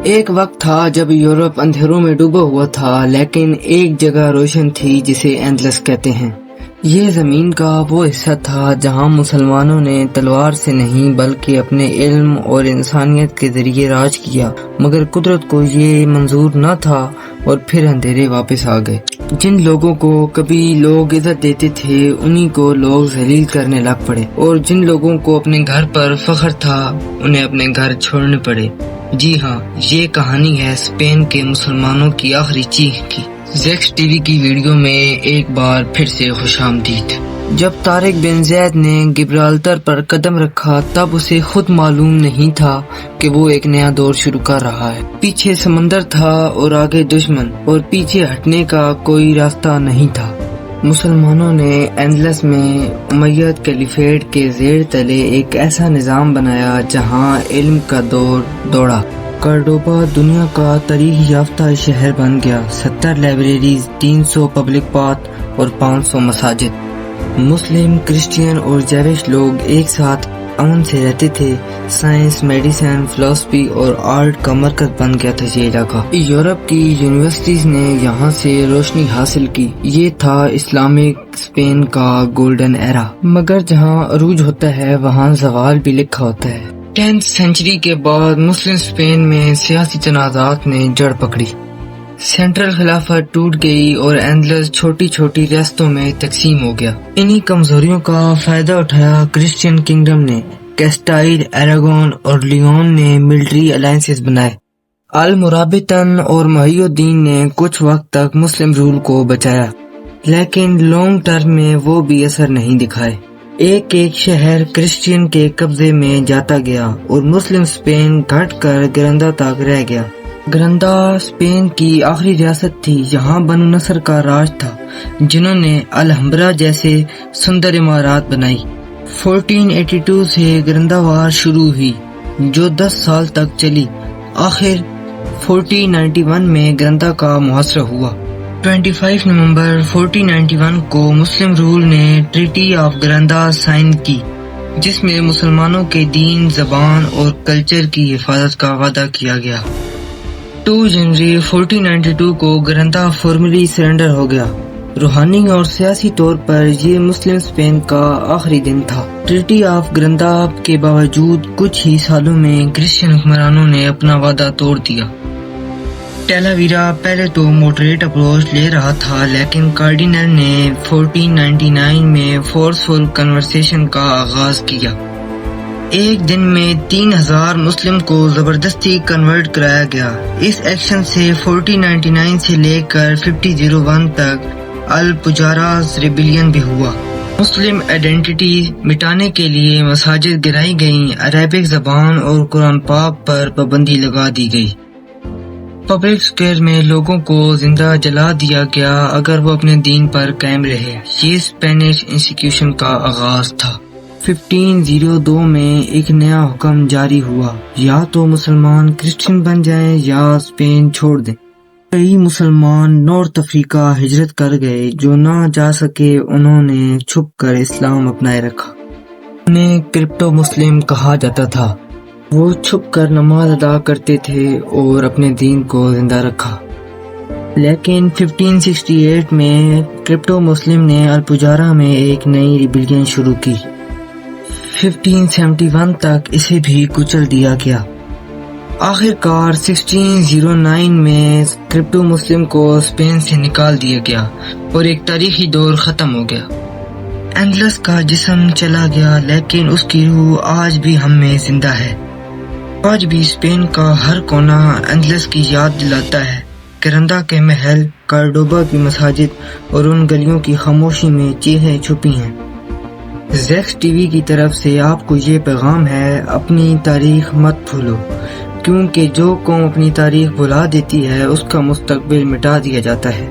ایک وقت تھا جب یورپ اندھیروں میں ڈوبا ہوا تھا، لیکن ایک جگہ روشن تھی جسے اینڈلس کہتے ہیں۔ یہ زمین کا وہ حصہ تھا جہاں مسلمانوں نے تلوار سے نہیں بلکہ اپنے علم اور انسانیت کے ذریعے راج کیا، مگر قدرت کو یہ منظور نہ تھا اور پھر اندھیرے واپس آ گئے۔ جن لوگوں کو کبھی لوگ عزت دیتے تھے انہی کو لوگ ذلیل کرنے لگ پڑے، اور جن لوگوں کو اپنے گھر پر فخر تھا انہیں اپنے گھر چھوڑنے پڑے۔ جی ہاں، یہ کہانی ہے اسپین کے مسلمانوں کی آخری چیخ کی۔ زیکس ٹی وی کی ویڈیو میں ایک بار پھر سے خوش آمدید۔ جب طارق بن زید نے گبرالٹر پر قدم رکھا تب اسے خود معلوم نہیں تھا کہ وہ ایک نیا دور شروع کر رہا ہے۔ پیچھے سمندر تھا اور آگے دشمن، اور پیچھے ہٹنے کا کوئی راستہ نہیں تھا۔ مسلمانوں نے اینڈلس میں امید کیلیفیٹ کے زیر تلے ایک ایسا نظام بنایا جہاں علم کا دور دوڑا۔ کارڈوبا دنیا کا تاریخ یافتہ شہر بن گیا۔ 70 لائبریریز، 300 پبلک پاتھ اور 500 مساجد۔ مسلم، کرسچین اور جیوش لوگ ایک ساتھ امن سے رہتے تھے۔ سائنس، میڈیسن، فلسفی اور آرٹ کا مرکز بن گیا تھا یہ علاقہ۔ یورپ کی یونیورسٹیز نے یہاں سے روشنی حاصل کی۔ یہ تھا اسلامک اسپین کا گولڈن ایرا۔ مگر جہاں عروج ہوتا ہے وہاں زوال بھی لکھا ہوتا ہے۔ 10th سینچری کے بعد مسلم اسپین میں سیاسی تنازعات نے جڑ پکڑی۔ سینٹرل خلافت ٹوٹ گئی اور اینڈلس چھوٹی چھوٹی ریاستوں میں تقسیم ہو گیا۔ انہی کمزوریوں کا فائدہ اٹھایا کرسچین کنگڈم نے۔ کیسٹائل، ایراگون اور لیون نے ملٹری الائنسز بنائے۔ المرابطن اور محی الدین نے کچھ وقت تک مسلم رول کو بچایا، لیکن لانگ ٹرم میں وہ بھی اثر نہیں دکھائے۔ ایک ایک شہر کرسچین کے قبضے میں جاتا گیا اور مسلم اسپین گھٹ کر گرندا تک رہ گیا۔ گرندا اسپین کی آخری ریاست تھی۔ یہاں بنو نصر کا راج تھا جنہوں نے الحمبرا جیسے سندر عمارات بنائی۔ 1482 سے گرندا وار شروع ہوئی جو 10 سال تک چلی۔ آخر 1491 میں گرندا کا محاصرہ ہوا۔ 25 نومبر 1491 کو مسلم رول نے ٹریٹی آف گرندا سائن کی، جس میں مسلمانوں کے دین، زبان اور کلچر کی حفاظت کا وعدہ کیا گیا۔ 2 جنوری 1492 کو گرندا فارملی سرنڈر ہو گیا۔ روحانی اور سیاسی طور پر یہ مسلم اسپین کا آخری دن تھا۔ ٹریٹی آف گرندا کے باوجود کچھ ہی سالوں میں کرسچین حکمرانوں نے اپنا وعدہ توڑ دیا۔ ٹیلاویرا پہلے تو موڈریٹ اپروچ لے رہا تھا، لیکن کارڈینل نے 1499 میں فورسفل کنورسیشن کا آغاز کیا۔ ایک دن میں 3000 مسلم کو زبردستی کنورٹ کرایا گیا۔ اس ایکشن سے 1499 سے لے کر 1501 تک الپجاراز ریبیلین بھی ہوا۔ مسلم آئیڈینٹی مٹانے کے لیے مساجد گرائی گئیں، عربک زبان اور قرآن پاک پر پابندی لگا دی گئی۔ پبلک اسکوائر میں لوگوں کو زندہ جلا دیا گیا اگر وہ اپنے دین پر قائم رہے۔ یہ اسپینش انسٹیٹیوشن کا آغاز تھا۔ 1502 میں ایک نیا حکم جاری ہوا، یا تو مسلمان کرسچین بن جائیں یا اسپین چھوڑ دیں۔ کئی مسلمان نارتھ افریقہ ہجرت کر گئے، جو نہ جا سکے انہوں نے چھپ کر اسلام اپنائے رکھا۔ انہیں کرپٹو مسلم کہا جاتا تھا۔ وہ چھپ کر نماز ادا کرتے تھے اور اپنے دین کو زندہ رکھا۔ لیکن 1568 میں کرپٹو مسلم نے الپجارا میں ایک نئی ریبیلین شروع کی۔ 1571 تک اسے بھی کچل دیا گیا۔ آخر کار 1609 میں کرپٹو مسلم کو اسپین سے نکال دیا گیا اور ایک تاریخی دور ختم ہو گیا۔ اینڈلس کا جسم چلا گیا، لیکن اس کی روح آج بھی ہم میں زندہ ہے۔ آج بھی اسپین کا ہر کونا اینڈلس کی یاد دلاتا ہے۔ گرندا کے محل، کارڈوبا کی مساجد اور ان گلیوں کی خاموشی میں چیخیں چھپی ہیں۔ زیکس ٹی وی کی طرف سے آپ کو یہ پیغام ہے، اپنی تاریخ مت بھولو، کیونکہ جو قوم اپنی تاریخ بھلا دیتی ہے اس کا مستقبل مٹا دیا جاتا ہے۔